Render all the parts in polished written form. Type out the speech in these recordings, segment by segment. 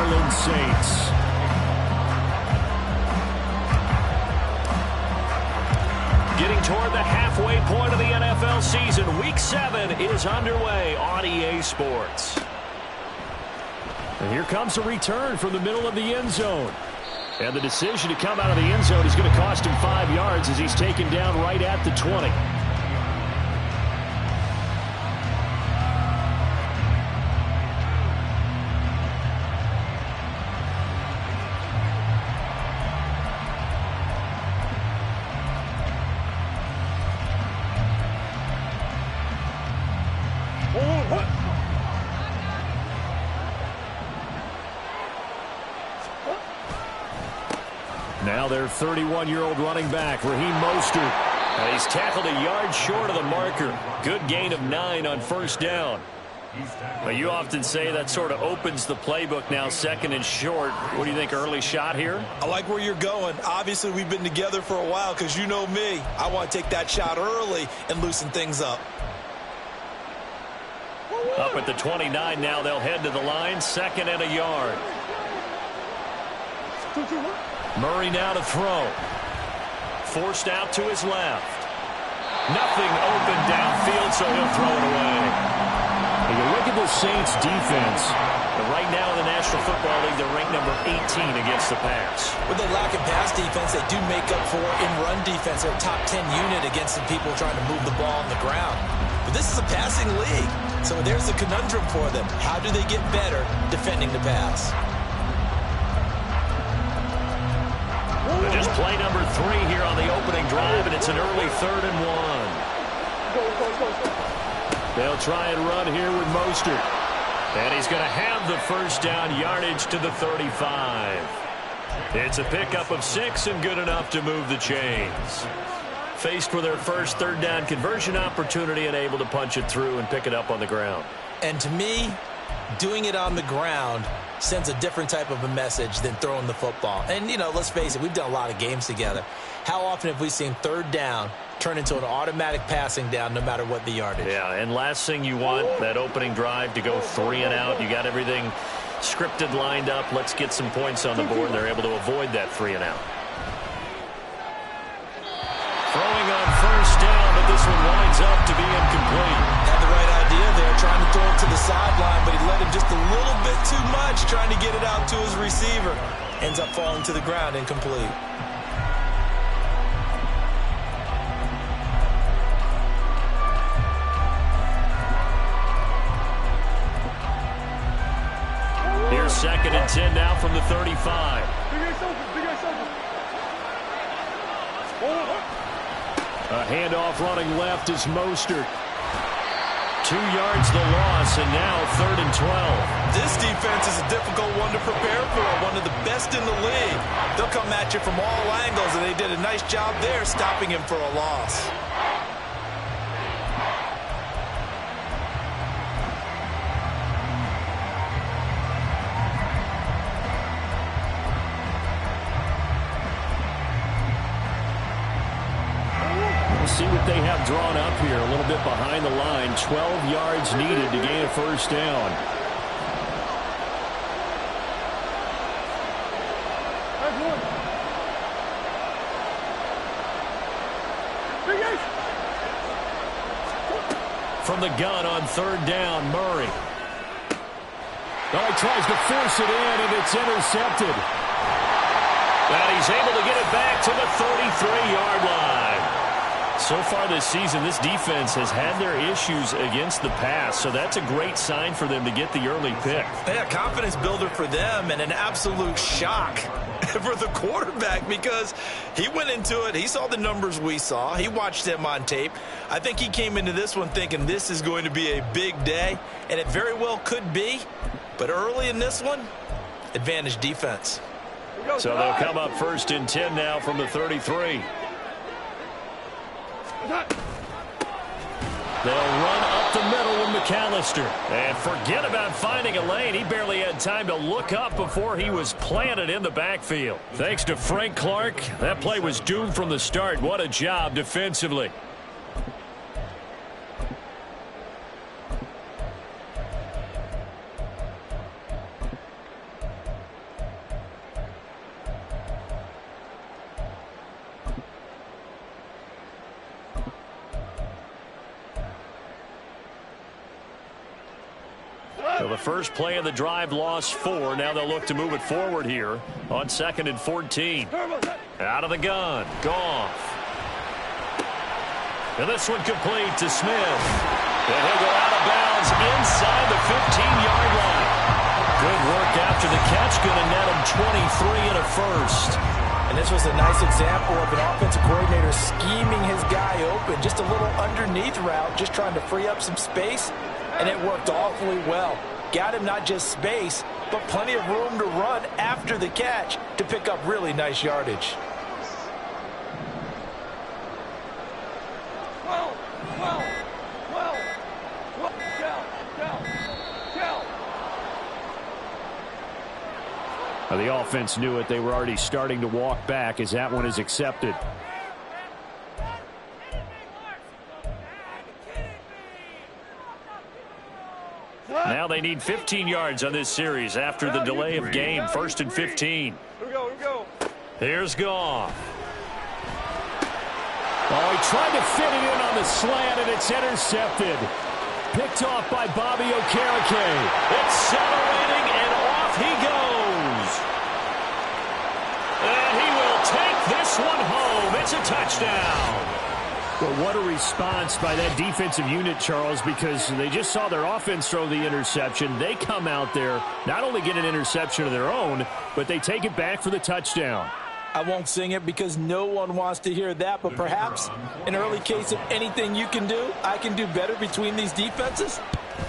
Orleans Saints. Getting toward the halfway point of the NFL season. Week 7 is underway on EA Sports. And here comes a return from the middle of the end zone. And the decision to come out of the end zone is going to cost him 5 yards as he's taken down right at the 20. Now their 31-year-old running back, Raheem Mostert. And he's tackled a yard short of the marker. Good gain of 9 on first down. But you often say that sort of opens the playbook now, second and short. What do you think, early shot here? I like where you're going. Obviously, we've been together for a while because you know me. I want to take that shot early and loosen things up. Up at the 29 now, they'll head to the line, second and a yard. Murray now to throw. Forced out to his left. Nothing open downfield, so he'll throw it away. And you look at the Saints defense. But right now in the National Football League, they're ranked number 18 against the pass. With the lack of pass defense, they do make up for in run defense. They're a top 10 unit against the people trying to move the ball on the ground. But this is a passing league. So there's a conundrum for them. How do they get better defending the pass? Just play number 3 here on the opening drive, and it's an early 3rd and 1. They'll try and run here with Mostert. And he's going to have the first down, yardage to the 35. It's a pickup of 6 and good enough to move the chains. Faced with their first 3rd down conversion opportunity and able to punch it through and pick it up on the ground. And to me, doing it on the ground sends a different type of a message than throwing the football. And, you know, let's face it, we've done a lot of games together. How often have we seen 3rd down turn into an automatic passing down no matter what the yardage? Yeah, and last thing you want, that opening drive to go 3 and out. You got everything scripted, lined up. Let's get some points on the board. They're able to avoid that 3 and out. Throwing on first down, but this one winds up to be incomplete. Had the right idea there, trying to throw it to the sideline, but he let him just a little bit too much, trying to get it out to his receiver. Ends up falling to the ground, incomplete. Here's 2nd and 10 now from the 35. A handoff running left is Mostert. 2 yards the loss, and now 3rd and 12. This defense is a difficult one to prepare for, one of the best in the league. They'll come at you from all angles, and they did a nice job there stopping him for a loss. See what they have drawn up here, a little bit behind the line. 12 yards needed to gain a first down. From the gun on 3rd down, Murray. Oh, he tries to force it in, and it's intercepted. And he's able to get it back to the 33-yard line. So far this season, this defense has had their issues against the pass, so that's a great sign for them to get the early pick. Yeah, confidence builder for them and an absolute shock for the quarterback because he went into it. He saw the numbers we saw. He watched them on tape. I think he came into this one thinking this is going to be a big day, and it very well could be. But early in this one, advantage defense. So they'll come up 1st and 10 now from the 33. They'll run up the middle with McAllister. And forget about finding a lane. He barely had time to look up before he was planted in the backfield. Thanks to Frank Clark, that play was doomed from the start. What a job defensively. So the first play of the drive lost 4. Now they'll look to move it forward here on 2nd and 14. Out of the gun. Goff. And this one complete to Smith. And he'll go out of bounds inside the 15-yard line. Good work after the catch. Going to net him 23 and a first. And this was a nice example of an offensive coordinator scheming his guy open. Just a little underneath route, just trying to free up some space. And it worked awfully well. Got him not just space, but plenty of room to run after the catch to pick up really nice yardage. The offense knew it. They were already starting to walk back as that one is accepted. Now they need 15 yards on this series after the delay of game. 1st and 15. Here we go. Here's Goff. Oh, he tried to fit it in on the slant, and it's intercepted. Picked off by Bobby Okereke. Accelerating, and off he goes. And he will take this one home. It's a touchdown. Well, what a response by that defensive unit, Charles, because they just saw their offense throw the interception. They come out there, not only get an interception of their own, but they take it back for the touchdown. I won't sing it because no one wants to hear that, but perhaps an early case of anything you can do, I can do better between these defenses.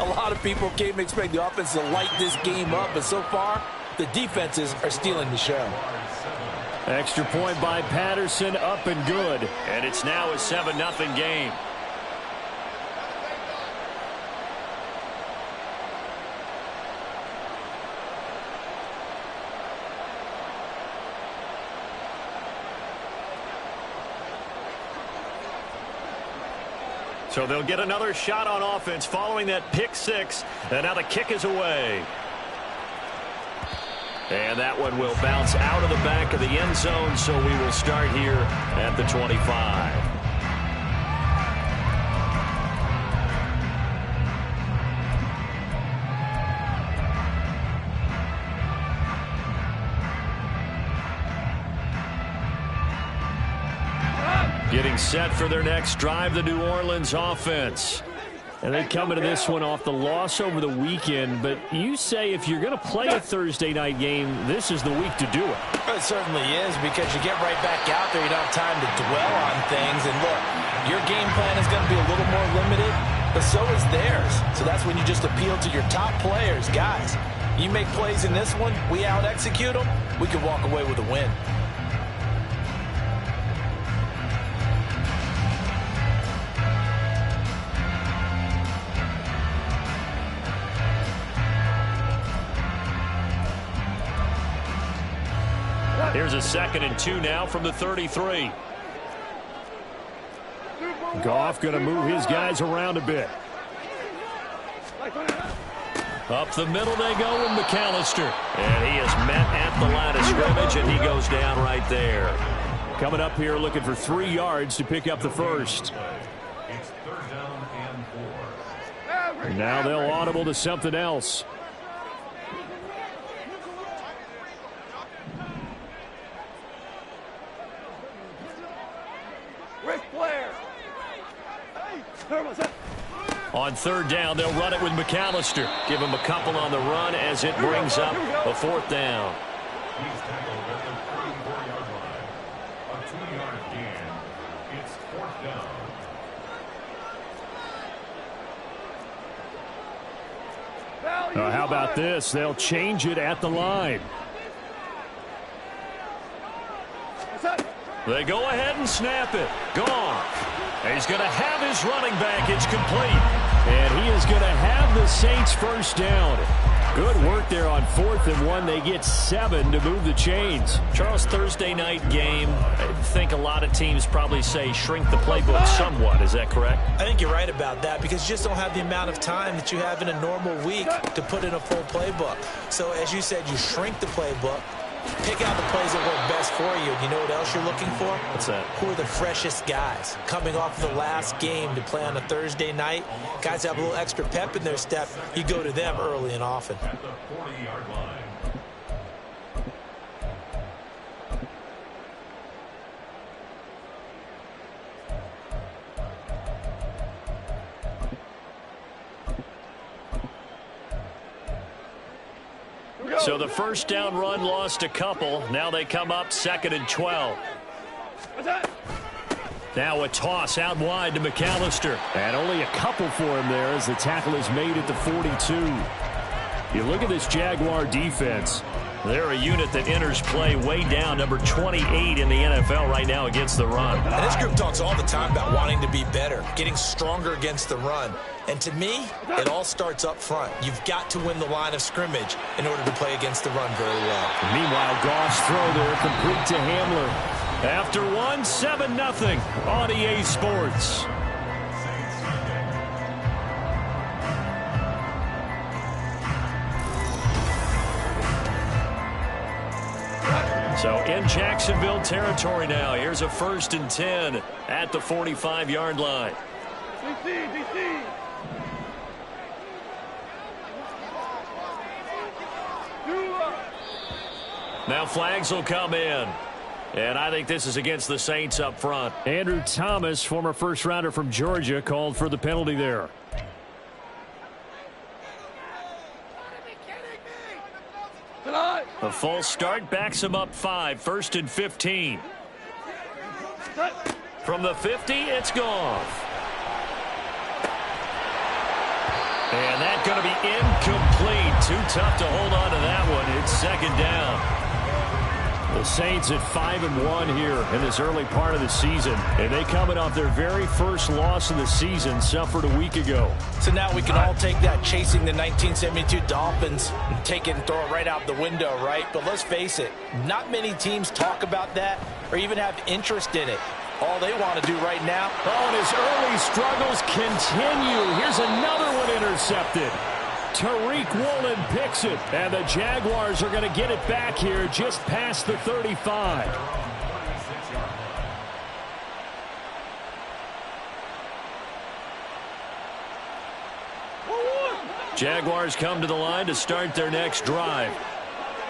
A lot of people came to expect the offense to light this game up, but so far, the defenses are stealing the show. Extra point by Patterson, up and good. And it's now a 7-0 game. So they'll get another shot on offense following that pick six. And now the kick is away. And that one will bounce out of the back of the end zone, so we will start here at the 25. Getting set for their next drive, the New Orleans offense. And they come into this one off the loss over the weekend. But you say if you're going to play a Thursday night game, this is the week to do it. It certainly is, because you get right back out there. You don't have time to dwell on things. And look, your game plan is going to be a little more limited, but so is theirs. So that's when you just appeal to your top players. Guys, you make plays in this one, we out-execute them, we can walk away with a win. Here's a 2nd and 2 now from the 33. Goff going to move his guys around a bit. Up the middle they go with McAllister. And he is met at the line of scrimmage, and he goes down right there. Coming up here looking for 3 yards to pick up the first. And now they'll audible to something else. On 3rd down, they'll run it with McAllister. Give him a couple on the run as it brings up a 4th down. He's tackled at the 34-yard line. A 2-yard gain. It's 4th down. How about this? They'll change it at the line. They go ahead and snap it. Goff. He's going to have his running back. It's complete. And he is going to have the Saints first down. Good work there on 4th and 1. They get 7 to move the chains. Charles, Thursday night game, I think a lot of teams probably say shrink the playbook somewhat. Is that correct? I think you're right about that, because you just don't have the amount of time that you have in a normal week to put in a full playbook. So as you said, you shrink the playbook. Pick out the plays that work best for you. And you know what else you're looking for? What's that? Who are the freshest guys? Coming off of the last game to play on a Thursday night, guys have a little extra pep in their step. You go to them early and often. At the 40-yard line. So the first down run lost a couple. Now they come up 2nd and 12. Now a toss out wide to McAllister. And only a couple for him there as the tackle is made at the 42. You look at this Jaguar defense. They're a unit that enters play way down, number 28 in the NFL right now against the run. And this group talks all the time about wanting to be better, getting stronger against the run. And to me, it all starts up front. You've got to win the line of scrimmage in order to play against the run very well. Meanwhile, Goff's throw there complete to Hamler. After 7-0 on EA Sports. So in Jacksonville territory now. Here's a 1st and 10 at the 45-yard line. DC. Now flags will come in. And I think this is against the Saints up front. Andrew Thomas, former first-rounder from Georgia, called for the penalty there. A false start backs him up 5. 1st and 15. From the 50, it's Goff. And that's going to be incomplete. Too tough to hold on to that one. It's 2nd down. The Saints at 5-1 here in this early part of the season. And they coming off their very first loss of the season, suffered a week ago. So now we can all take that chasing the 1972 Dolphins and take it and throw it right out the window, right? But let's face it, not many teams talk about that or even have interest in it. All they want to do right now. Oh, and his early struggles continue. Here's another one intercepted. Tariq Woolen picks it, and the Jaguars are going to get it back here just past the 35. Jaguars come to the line to start their next drive.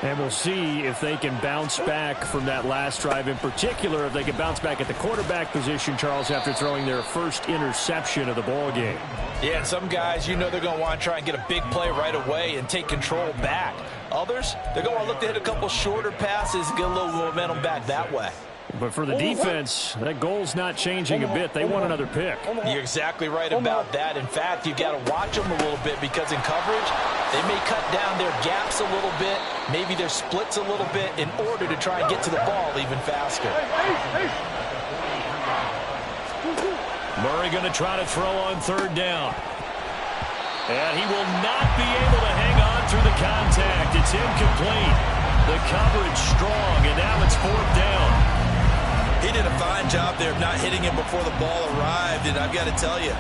And we'll see if they can bounce back from that last drive. In particular, if they can bounce back at the quarterback position, Charles, after throwing their first interception of the ball game. Yeah, and some guys, you know they're going to want to try and get a big play right away and take control back. Others, they're going to look to hit a couple shorter passes and get a little momentum back that way. But for the defense, that goal's not changing a bit. They want another pick. You're exactly right about that. In fact, you've got to watch them a little bit because in coverage, they may cut down their gaps a little bit, maybe their splits a little bit in order to try and get to the ball even faster. Murray going to try to throw on 3rd down. And he will not be able to hang on through the contact. It's incomplete. The coverage strong, and now it's 4th down. He did a fine job there of not hitting him before the ball arrived, and I've got to tell you,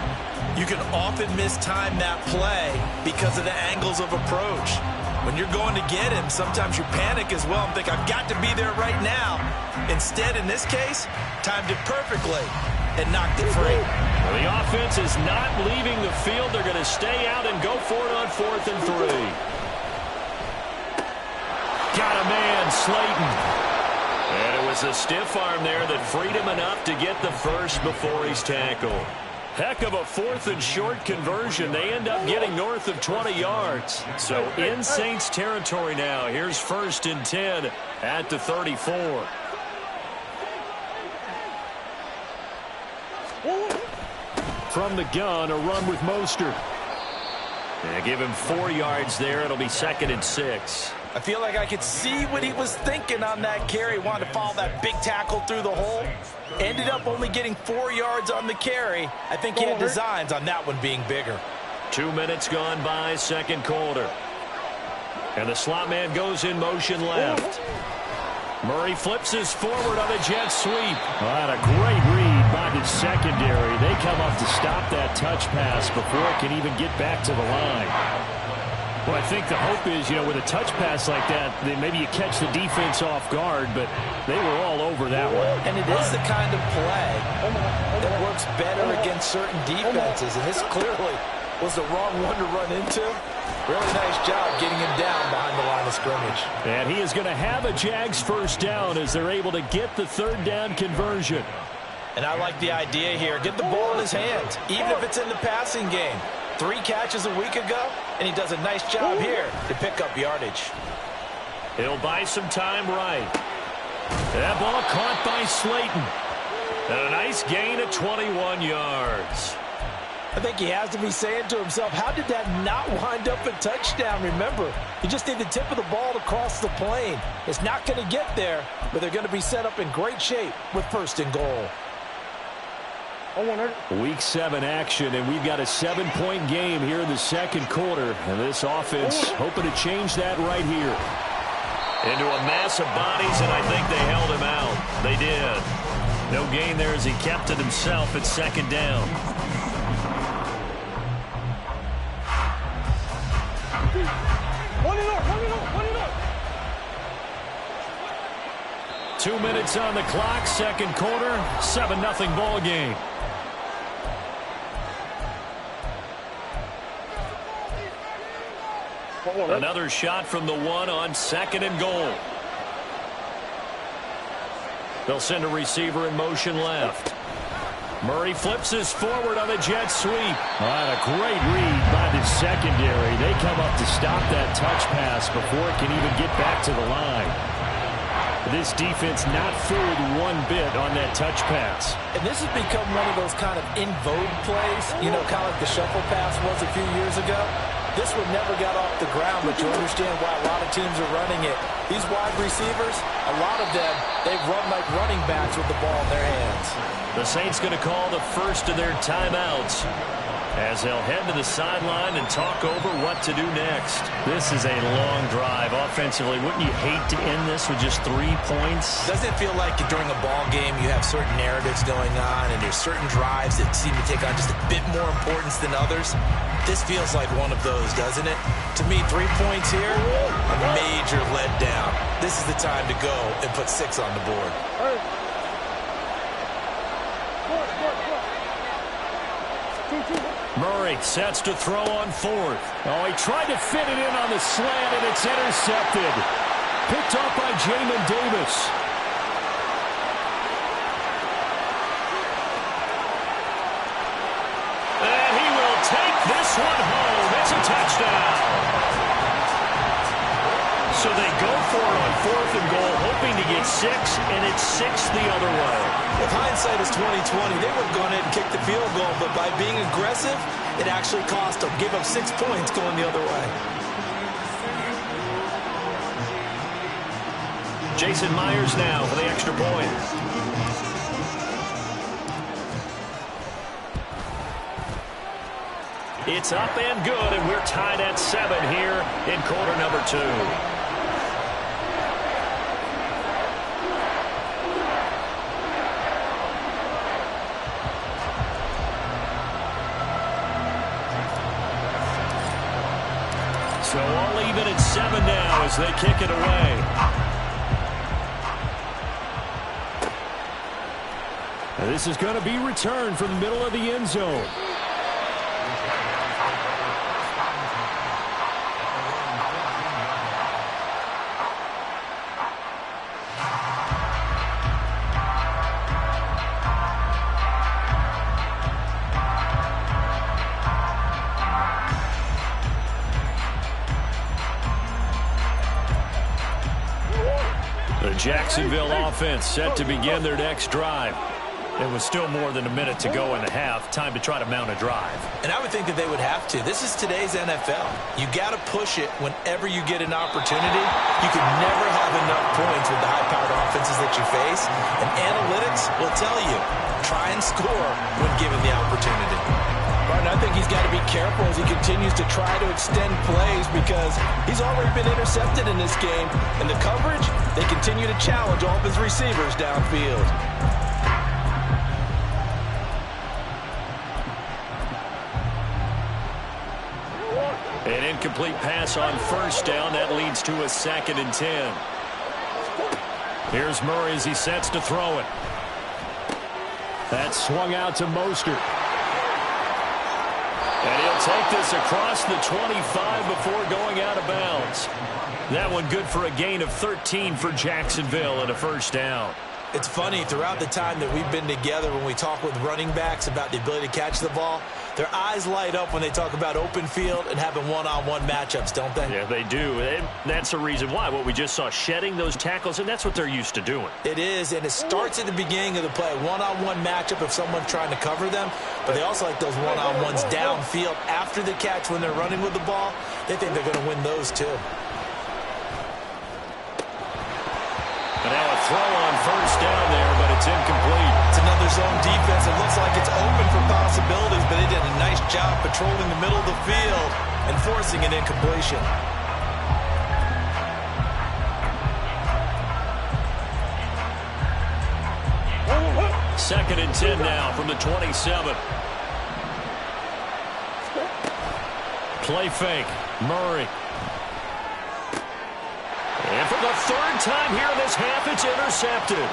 you can often mistime that play because of the angles of approach. When you're going to get him, sometimes you panic as well and think, I've got to be there right now. Instead, in this case, timed it perfectly and knocked it free. Well, the offense is not leaving the field. They're going to stay out and go for it on 4th and 3. Got a man, Slayton. And it was a stiff arm there that freed him enough to get the first before he's tackled. Heck of a 4th and short conversion. They end up getting north of 20 yards. So in Saints territory now. Here's 1st and 10 at the 34. From the gun, a run with Mostert. And give him 4 yards there. It'll be 2nd and 6. I feel like I could see what he was thinking on that carry. Wanted to follow that big tackle through the hole. Ended up only getting 4 yards on the carry. I think he had designs on that one being bigger. 2 minutes gone by, 2nd quarter. And the slot man goes in motion left. Murray flips his forward on a jet sweep. Well, a great read by the secondary. They come up to stop that touch pass before it can even get back to the line. Well, I think the hope is, with a touch pass like that, then maybe you catch the defense off guard, but they were all over that one. And it is the kind of play that works better against certain defenses, and this clearly was the wrong one to run into. Really nice job getting him down behind the line of scrimmage. And he is going to have a Jags first down as they're able to get the third down conversion. And I like the idea here. Get the ball in his hands, even if it's in the passing game. 3 catches a week ago, and he does a nice job here to pick up yardage. He'll buy some time right. That ball caught by Slayton. And a nice gain of 21 yards. I think he has to be saying to himself, how did that not wind up a touchdown? Remember, you just need the tip of the ball to cross the plane. It's not going to get there, but they're going to be set up in great shape with first and goal. Week 7 action, and we've got a 7-point game here in the second quarter. And this offense hoping to change that right here. Into a mass of bodies, and I think they held him out. They did. No gain there as he kept it himself at second down. 2 minutes on the clock, second quarter, 7-0 ball game. Another shot from the 1 on second and goal. They'll send a receiver in motion left. Murray flips this forward on the jet sweep. A great read by the secondary. They come up to stop that touch pass before it can even get back to the line. This defense not fooled one bit on that touch pass. And this has become one of those kind of in vogue plays, kind of like the shuffle pass was a few years ago. This one never got off the ground, but you understand why a lot of teams are running it. These wide receivers, a lot of them, they've run like running backs with the ball in their hands. The Saints going to call the first of their timeouts as they'll head to the sideline and talk over what to do next. This is a long drive offensively. Wouldn't you hate to end this with just 3 points? Doesn't it feel like during a ball game you have certain narratives going on and there's certain drives that seem to take on just a bit more importance than others? This feels like one of those, doesn't it? To me, 3 points here, a major letdown. This is the time to go and put 6 on the board. Murray sets to throw on fourth. He tried to fit it in on the slant, and it's intercepted. Picked up by Jamin Davis. And he will take this one home. It's a touchdown. So they go for it on fourth and goal, hoping to get 6, and it's 6 the other way. If hindsight is 20/20, they would have gone ahead and kicked the field goal, but by being aggressive, it actually cost them. Give up 6 points going the other way. Jason Myers now for the extra point. It's up and good, and we're tied at 7 here in quarter number 2. So all even at 7 now as they kick it away. And this is going to be returned from the middle of the end zone. The Jacksonville offense set to begin their next drive. It was still more than a minute to go in the half. Time to try to mount a drive. And I would think that they would have to. This is today's NFL. You got to push it whenever you get an opportunity. You can never have enough points with the high-powered offenses that you face. And analytics will tell you, try and score when given the opportunity. Martin, I think he's got to be careful as he continues to try to extend plays because he's already been intercepted in this game. And the coverage, they continue to challenge all of his receivers downfield. An incomplete pass on first down. That leads to a 2nd and 10. Here's Murray as he sets to throw it. That's swung out to Mostert. And he'll take this across the 25 before going out of bounds. That one good for a gain of 13 for Jacksonville and a first down. It's funny, throughout the time that we've been together, when we talk with running backs about the ability to catch the ball, their eyes light up when they talk about open field and having one-on-one matchups, don't they? Yeah, they do. And that's the reason why. What we just saw, shedding those tackles, and that's what they're used to doing. It is, and it starts at the beginning of the play. One-on-one matchup if someone's trying to cover them, but they also like those one-on-ones downfield after the catch when they're running with the ball. They think they're going to win those too. And now a throw on first down there, but it's incomplete. It's another zone defense. It looks like it's open for possibilities, but they did a nice job patrolling the middle of the field and forcing an incompletion. Second and 10 now from the 27. Play fake. Murray. And for the 3rd time here in this half, it's intercepted.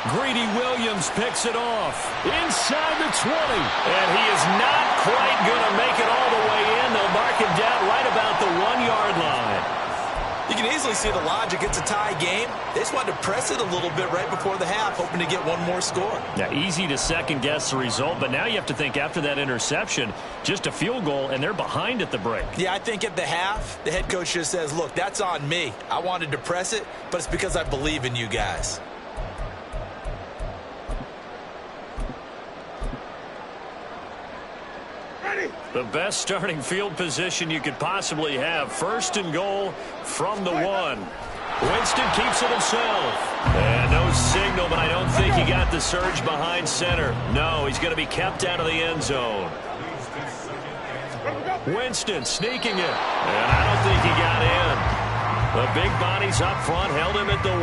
Greedy Williams picks it off inside the 20. And he is not quite going to make it all the way in. They'll mark him down right about the 1-yard line. You can easily see the logic. It's a tie game. They just wanted to press it a little bit right before the half, hoping to get one more score. Yeah, easy to second-guess the result, but now you have to think after that interception, just a field goal, and they're behind at the break. Yeah, I think at the half, the head coach just says, look, that's on me. I wanted to press it, but it's because I believe in you guys. The best starting field position you could possibly have. 1st and goal from the 1. Winston keeps it himself. And no signal, but I don't think he got the surge behind center. No, he's going to be kept out of the end zone. Winston sneaking it. And I don't think he got in. The big bodies up front held him at the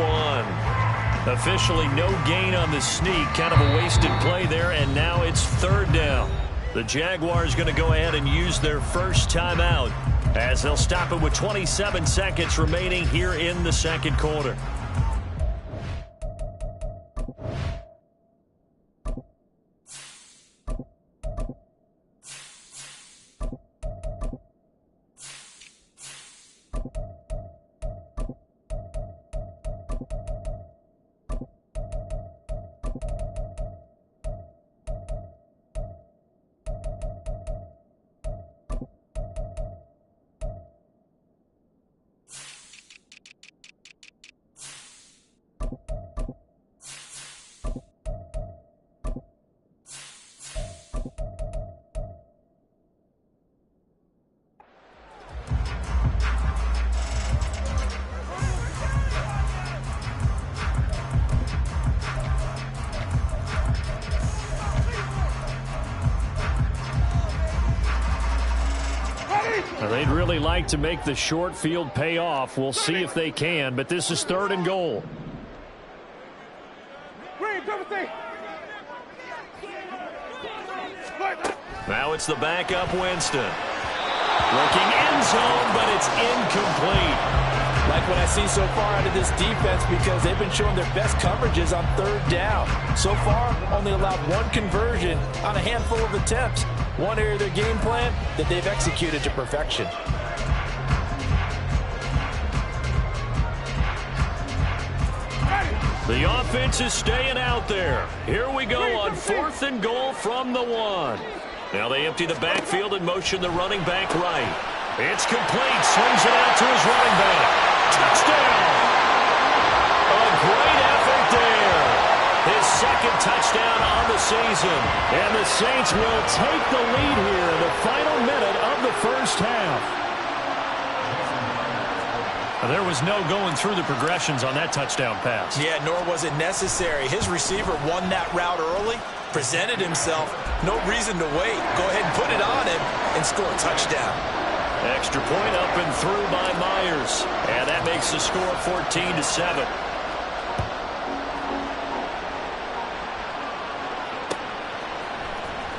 1. Officially no gain on the sneak. Kind of a wasted play there, and now it's 3rd down. The Jaguars going to go ahead and use their first timeout as they'll stop it with 27 seconds remaining here in the 2nd quarter. They'd really like to make the short field pay off. We'll see if they can, but this is 3rd and goal. Now it's the backup Winston. Looking end zone, but it's incomplete. Like what I see so far out of this defense, because they've been showing their best coverages on 3rd down. So far, only allowed 1 conversion on a handful of attempts. One area of their game plan that they've executed to perfection. The offense is staying out there. Here we go on 4th and goal from the 1. Now they empty the backfield and motion the running back right. It's complete. Swings it out to his running back. Touchdown! A great effort there. His 2nd touchdown on the season. And the Saints will take the lead here in the final minute of the first half. There was no going through the progressions on that touchdown pass. Yeah, nor was it necessary. His receiver won that route early, presented himself. No reason to wait. Go ahead and put it on him and score a touchdown. Extra point up and through by Myers. And that makes the score 14-7.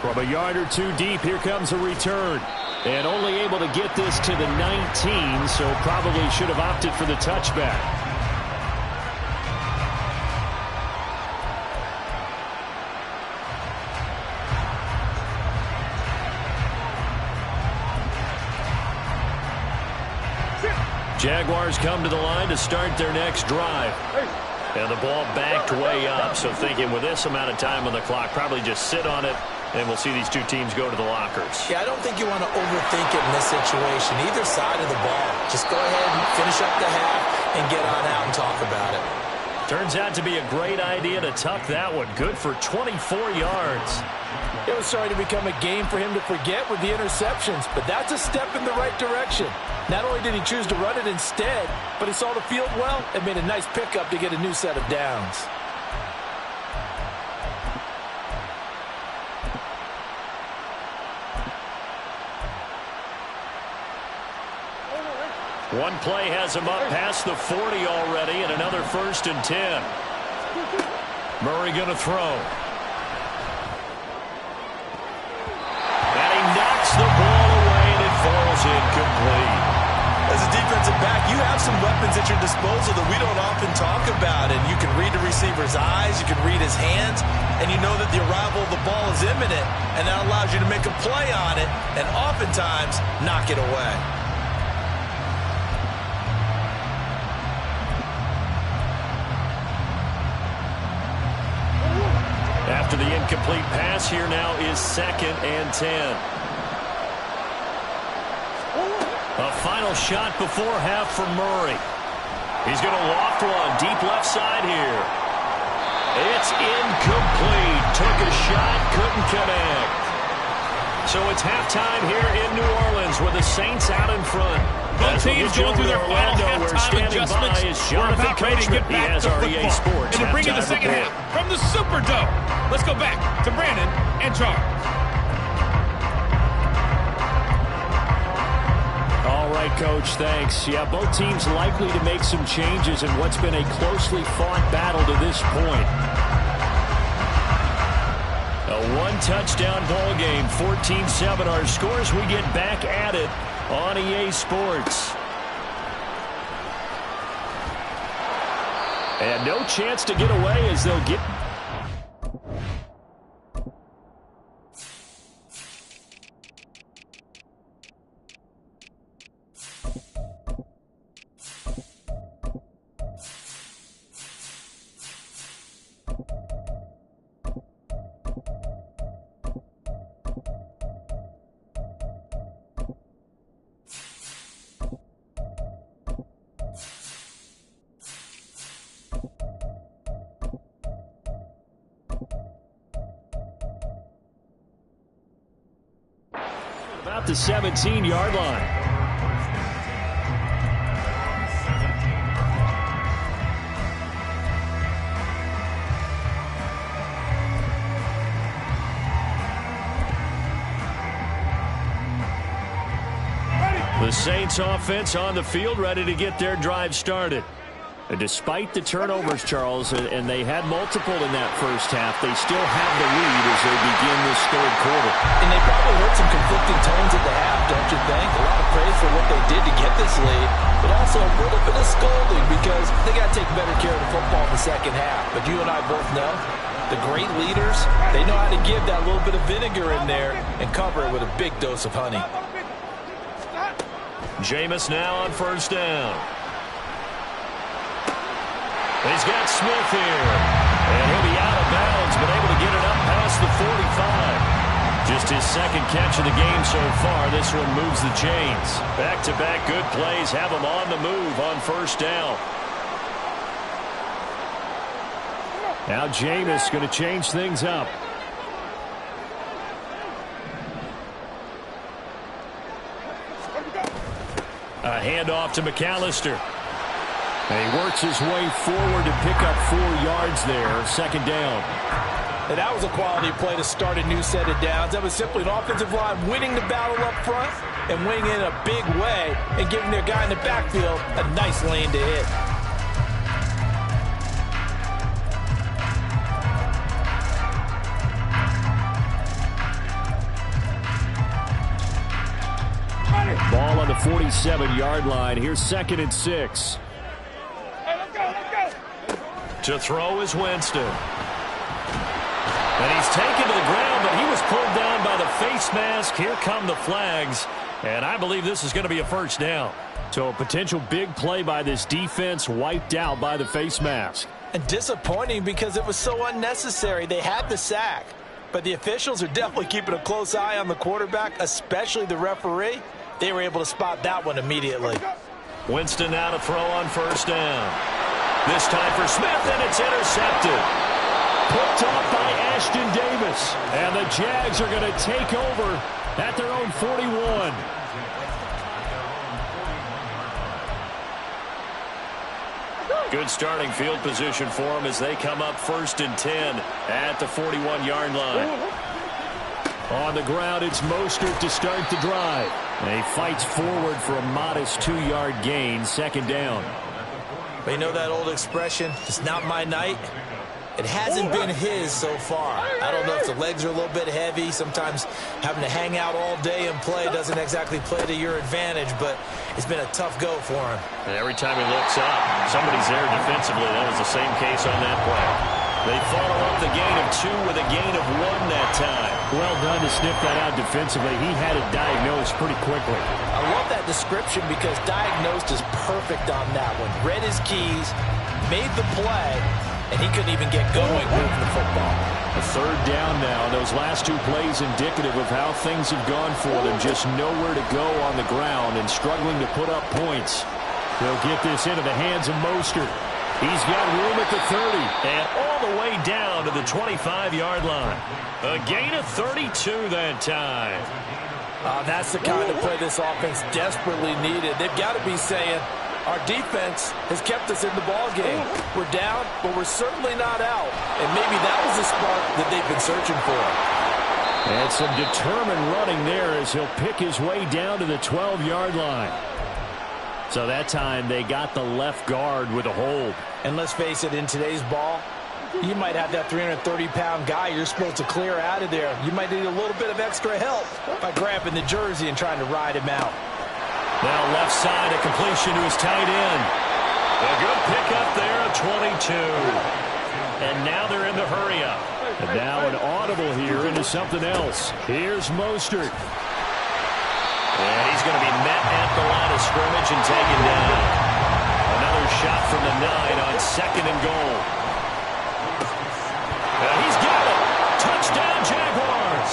From a yard or two deep, here comes a return. And only able to get this to the 19, so probably should have opted for the touchback. Jaguars come to the line to start their next drive. And the ball backed way up, so thinking with this amount of time on the clock, probably just sit on it, and we'll see these two teams go to the lockers. Yeah, I don't think you want to overthink it in this situation. Either side of the ball. Just go ahead and finish up the half and get on out and talk about it. Turns out to be a great idea to tuck that one. Good for 24 yards. It was starting to become a game for him to forget with the interceptions, but that's a step in the right direction. Not only did he choose to run it instead, but he saw the field well and made a nice pickup to get a new set of downs. One play has him up past the 40 already, and another 1st and 10. Murray going to throw. And he knocks the ball away, and it falls incomplete. As a defensive back, you have some weapons at your disposal that we don't often talk about. And you can read the receiver's eyes, you can read his hands, and you know that the arrival of the ball is imminent, and that allows you to make a play on it and oftentimes knock it away. After the incomplete pass, here now is 2nd and 10. A final shot before half for Murray. He's going to loft one deep left side here. It's incomplete. Took a shot, couldn't connect. So it's halftime here in New Orleans with the Saints out in front. Both teams going through their final halftime adjustments. We're about ready to get back to football. And to bring in the second half from the Superdome. Let's go back to Brandon and Charles. All right, Coach, thanks. Yeah, both teams likely to make some changes in what's been a closely fought battle to this point. A one-touchdown ball game, 14-7 our scores. We get back at it on EA Sports. And no chance to get away as they'll get... About the 17-yard line. The Saints offense on the field ready to get their drive started. And despite the turnovers, Charles, and they had multiple in that first half, they still have the lead as they begin this third quarter. And they probably heard some conflicting tones at the half, don't you think? A lot of praise for what they did to get this lead, but also a little bit of scolding because they got to take better care of the football in the second half. But you and I both know the great leaders, they know how to give that little bit of vinegar in there and cover it with a big dose of honey. Jameis now on 1st down. He's got Smith here. And he'll be out of bounds, but able to get it up past the 45. Just his second catch of the game so far. This one moves the chains. Back-to-back good plays have him on the move on 1st down. Now Jameis going to change things up. A handoff to McAllister. And he works his way forward to pick up 4 yards there. 2nd down. And that was a quality play to start a new set of downs. That was simply an offensive line winning the battle up front and winning in a big way and giving their guy in the backfield a nice lane to hit. 37-yard line. Here's 2nd and 6. Hey, let's go. To throw is Winston. And he's taken to the ground, but he was pulled down by the face mask. Here come the flags. And I believe this is going to be a first down. So a potential big play by this defense wiped out by the face mask. And disappointing because it was so unnecessary. They had the sack. But the officials are definitely keeping a close eye on the quarterback, especially the referee. They were able to spot that one immediately. Winston now to throw on first down. This time for Smith, and it's intercepted. Picked off by Ashton Davis. And the Jags are going to take over at their own 41. Good starting field position for them as they come up 1st and 10 at the 41-yard line. On the ground, it's Mostert to start the drive. And he fights forward for a modest 2-yard gain, 2nd down. But you know that old expression, it's not my night? It hasn't been his so far. I don't know if the legs are a little bit heavy. Sometimes having to hang out all day and play doesn't exactly play to your advantage, but it's been a tough go for him. And every time he looks up, somebody's there defensively. That was the same case on that play. They follow up the gain of 2 with a gain of 1 that time. Well done to sniff that out defensively. He had it diagnosed pretty quickly. I love that description because diagnosed is perfect on that one. Read his keys, made the play, and he couldn't even get going moving the football. A 3rd down now. Those last 2 plays indicative of how things have gone for them. Just nowhere to go on the ground and struggling to put up points. They'll get this into the hands of Mostert. He's got room at the 30. And all the way down to the 25-yard line. A gain of 32 that time. That's the kind of play this offense desperately needed. They've got to be saying, our defense has kept us in the ball game. We're down, but we're certainly not out. And maybe that was the spark that they've been searching for. And some determined running there as he'll pick his way down to the 12-yard line. So that time they got the left guard with a hold. And let's face it, in today's ball, you might have that 330-pound guy you're supposed to clear out of there. You might need a little bit of extra help by grabbing the jersey and trying to ride him out. Now left side, a completion to his tight end. A good pickup there, a 22. And now they're in the hurry-up. And now an audible here into something else. Here's Mostert. And he's going to be met at the line of scrimmage and taken down. Another shot from the 9 on 2nd and goal. He's got it. Touchdown, Jaguars.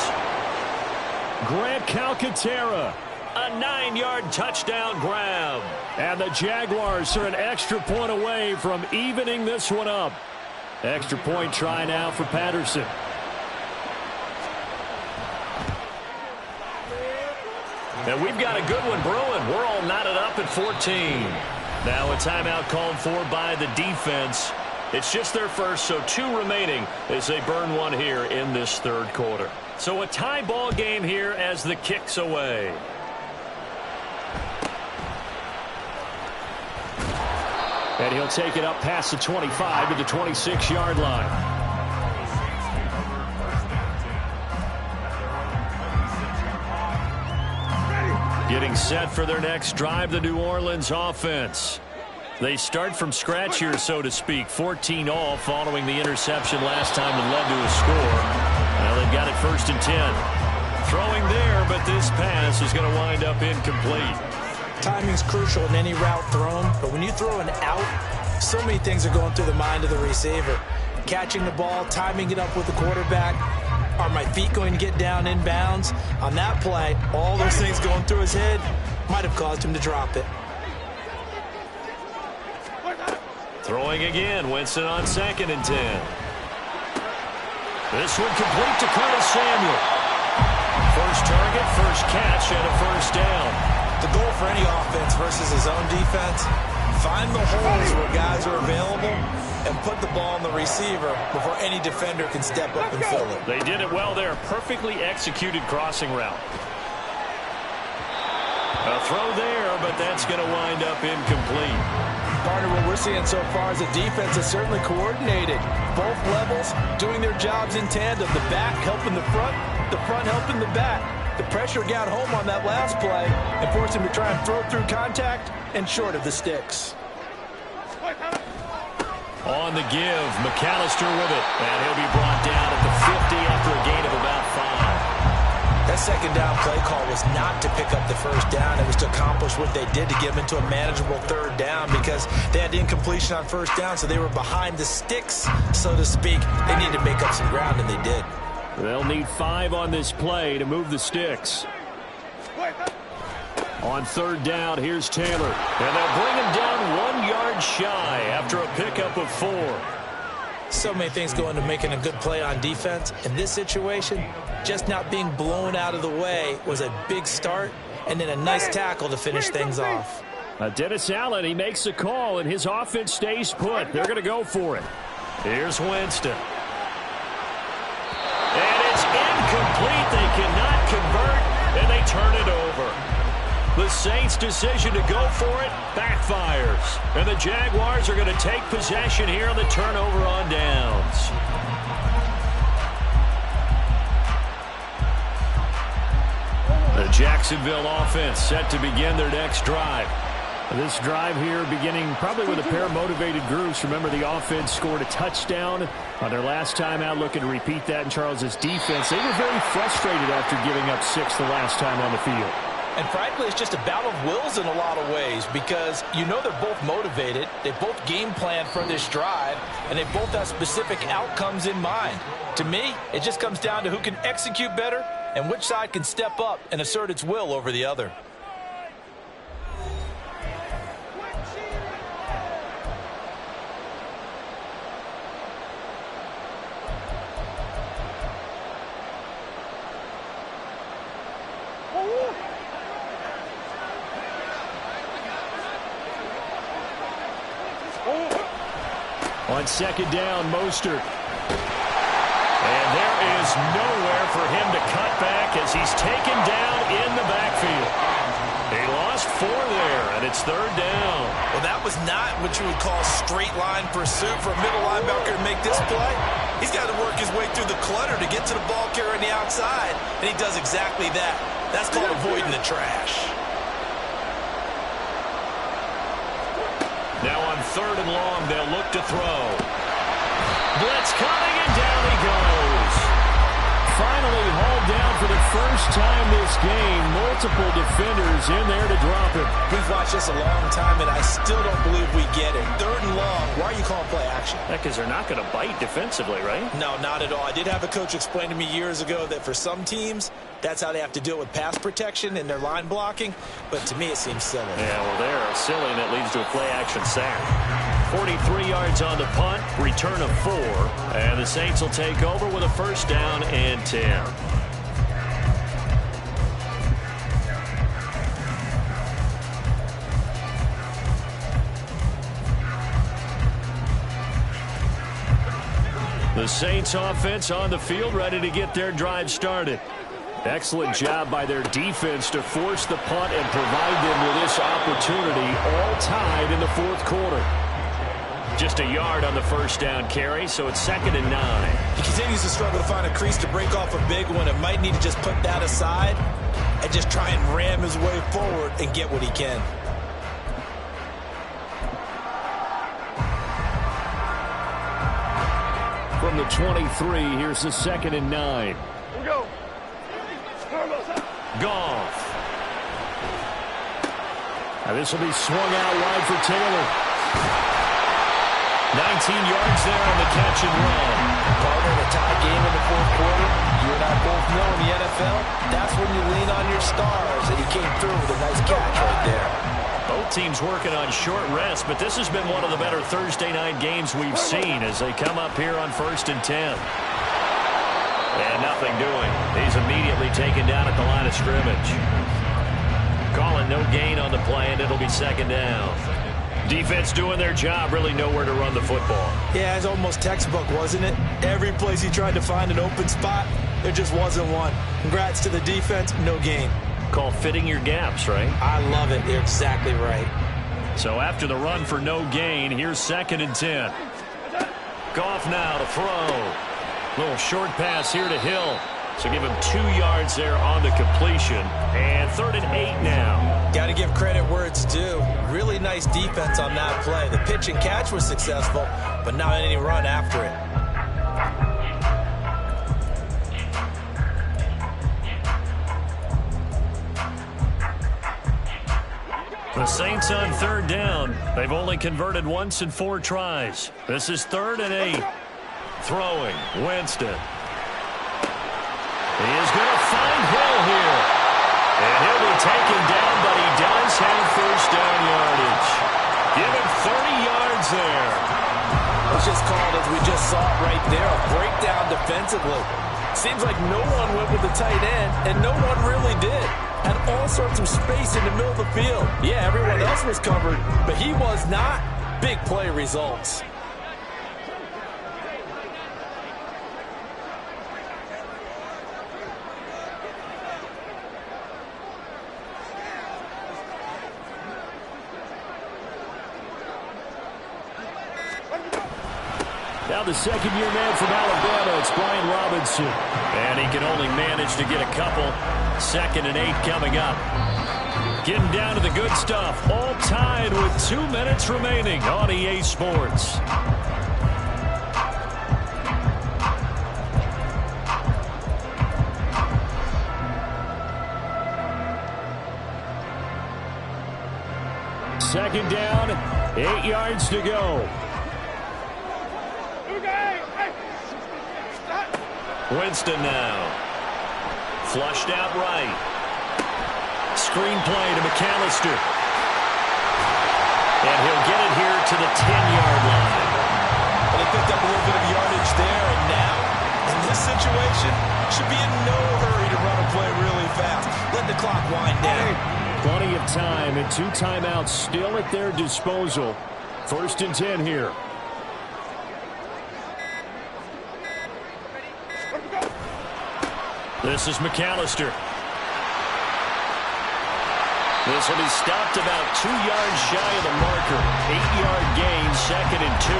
Grant Calcaterra. A 9-yard touchdown grab. And the Jaguars are an extra point away from evening this one up. Extra point try now for Patterson. And we've got a good one brewing. We're all knotted up at 14. Now a timeout called for by the defense. It's just their first, so 2 remaining as they burn one here in this 3rd quarter. So a tie ball game here as the kick's away. And he'll take it up past the 25 to the 26-yard line. Getting set for their next drive, the New Orleans offense. They start from scratch here, so to speak. 14 all following the interception last time that led to a score. Now they've got it 1st and 10. Throwing there, but this pass is going to wind up incomplete. Timing's crucial in any route thrown, but when you throw an out, so many things are going through the mind of the receiver. Catching the ball, timing it up with the quarterback. Are my feet going to get down in bounds? On that play, all those things going through his head might have caused him to drop it. Throwing again, Winston on 2nd and 10. This one complete to Curtis Samuel. First target, first catch, and a 1st down. The goal for any offense versus his own defense, find the holes where guys are available and put the ball on the receiver before any defender can step up and fill it. They did it well there. Perfectly executed crossing route. A throw there, but that's going to wind up incomplete. Partner, what we're seeing so far is the defense is certainly coordinated. Both levels doing their jobs in tandem. The back helping the front helping the back. The pressure got home on that last play and forced him to try and throw through contact and short of the sticks. On the give, McAllister with it. And he'll be brought down at the 50 after a gain of about 5. That second down play call was not to pick up the first down. It was to accomplish what they did to get them into a manageable third down because they had incompletion on first down, so they were behind the sticks, so to speak. They needed to make up some ground, and they did. They'll need 5 on this play to move the sticks. On third down, here's Taylor. And they'll bring him down 1 yard shy after a pickup of 4. So many things go into making a good play on defense. In this situation, just not being blown out of the way was a big start, and then a nice tackle to finish things off. Dennis Allen, he makes the call, and his offense stays put. They're going to go for it. Here's Winston. And it's incomplete. They cannot convert, and they turn it over. The Saints' decision to go for it backfires. And the Jaguars are going to take possession here on the turnover on downs. The Jacksonville offense set to begin their next drive. This drive here beginning probably with a pair of motivated groups. Remember, the offense scored a touchdown on their last time out. Looking to repeat that in Charles's defense. They were very frustrated after giving up 6 the last time on the field. And frankly, it's just a battle of wills in a lot of ways because you know they're both motivated. They both game planned for this drive, and they both have specific outcomes in mind. To me, it just comes down to who can execute better and which side can step up and assert its will over the other. On second down, Mostert. And there is nowhere for him to cut back as he's taken down in the backfield. He lost 4 there, and it's third down. Well, that was not what you would call straight line pursuit for a middle linebacker to make this play. He's got to work his way through the clutter to get to the ball carrier on the outside, and he does exactly that. That's called avoiding the trash. Now on third and long, they'll look to throw. Blitz coming, and down he goes. Finally hauled down for the first time this game. Multiple defenders in there to drop him. We've watched this a long time, and I still don't believe we get it. Third and long, why are you calling play action? Because they're not going to bite defensively, right? No, not at all. I did have a coach explain to me years ago that for some teams, that's how they have to deal with pass protection and their line blocking. But to me, it seems silly. Yeah, well, they're silly, and it leads to a play-action sack. 43 yards on the punt, return of 4. And the Saints will take over with a first down and 10. The Saints offense on the field, ready to get their drive started. Excellent job by their defense to force the punt and provide them with this opportunity, all tied in the fourth quarter. Just a yard on the first down carry, so it's 2nd and 9. He continues to struggle to find a crease to break off a big one. It might need to just put that aside and just try and ram his way forward and get what he can. From the 23, here's the 2nd and 9. Here we go. Goff. Now this will be swung out wide for Taylor. 19 yards there on the catch and run. Partner, in a tie game in the fourth quarter, you and I both know in the NFL, that's when you lean on your stars, and he came through with a nice catch right there. Both teams working on short rest, but this has been one of the better Thursday night games we've seen as they come up here on 1st and 10. And nothing doing. He's immediately taken down at the line of scrimmage. Calling no gain on the play, and it'll be 2nd down. Defense doing their job, really nowhere to run the football. Yeah, it's almost textbook, wasn't it? Every place he tried to find an open spot, there just wasn't one. Congrats to the defense, no gain. Call fitting your gaps, right? I love it. You're exactly right. So after the run for no gain, here's 2nd and 10. Goff now to throw. Little short pass here to Hill. So give him 2 yards there on the completion. And 3rd and 8 now. Got to give credit where it's due. Really nice defense on that play. The pitch and catch was successful, but not any run after it. The Saints on 3rd down. They've only converted once in 4 tries. This is 3rd and 8. Throwing, Winston. He is going to find Hill here. And he'll be taken down, but he does have first down yardage. Give him 30 yards there. It's just called, as we just saw it right there, a breakdown defensively. Seems like no one went with the tight end, and no one really did. Had all sorts of space in the middle of the field. Yeah, everyone else was covered, but he was not. Big play results. Now the second-year man from Alabama, it's Brian Robinson. And he can only manage to get a couple. 2nd and 8 coming up. Getting down to the good stuff. All tied with 2 minutes remaining on EA Sports. Second down, 8 yards to go. Winston now. Flushed out right. Screenplay to McAllister. And he'll get it here to the 10-yard line. Well, they picked up a little bit of yardage there, and now, in this situation, should be in no hurry to run a play really fast. Let the clock wind down. Plenty of time and 2 timeouts still at their disposal. 1st and 10 here. This is McAllister. This will be stopped about 2 yards shy of the marker. 8-yard gain, 2nd and 2.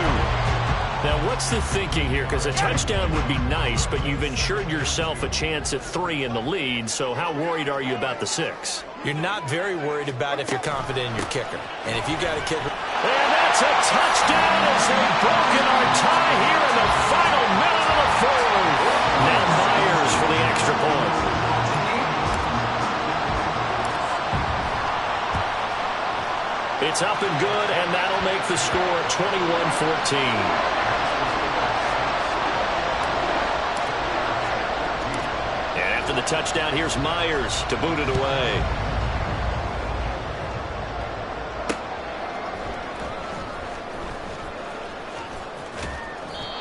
Now, what's the thinking here? Because a touchdown would be nice, but you've ensured yourself a chance at 3 in the lead, so how worried are you about the 6? You're not very worried about if you're confident in your kicker. And if you got a kicker... And that's a touchdown as they've broken our tie here in the final minute of the 4th. Now Myers for the extra point. It's up and good, and that'll make the score 21-14. And after the touchdown, here's Myers to boot it away.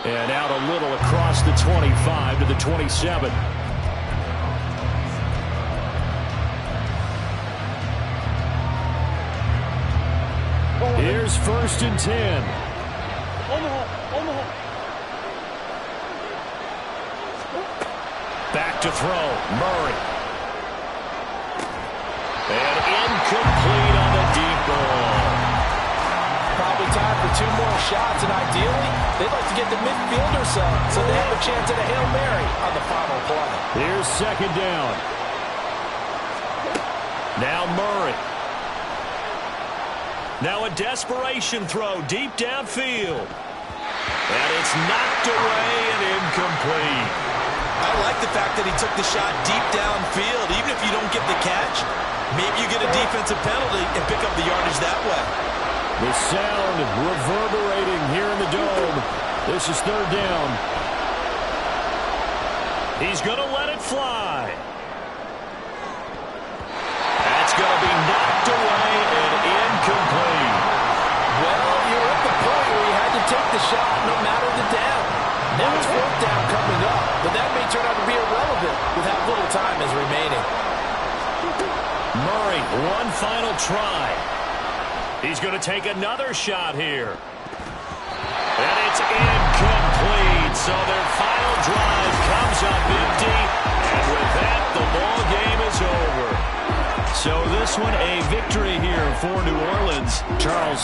And out a little across the 25 to the 27. Here's 1st and 10. Back to throw. Murray. And incomplete on the deep ball. Probably time for 2 more shots, and ideally, they'd like to get the midfielder so they have a chance at a Hail Mary on the final play. Here's 2nd down. Now Murray. Now a desperation throw deep downfield. And it's knocked away and incomplete. I like the fact that he took the shot deep downfield. Even if you don't get the catch, maybe you get a defensive penalty and pick up the yardage that way. The sound reverberating here in the dome. This is 3rd down. He's going to let it fly. That's going to be knocked away and incomplete. Well, you're at the point where you had to take the shot no matter the down. Now it's 4th down coming up, but that may turn out to be irrelevant with how little time is remaining. Murray, one final try. He's going to take another shot here. And it's incomplete. So their final drive comes up empty. And with that, the ball game is over. So this one a victory here for New Orleans. Charles.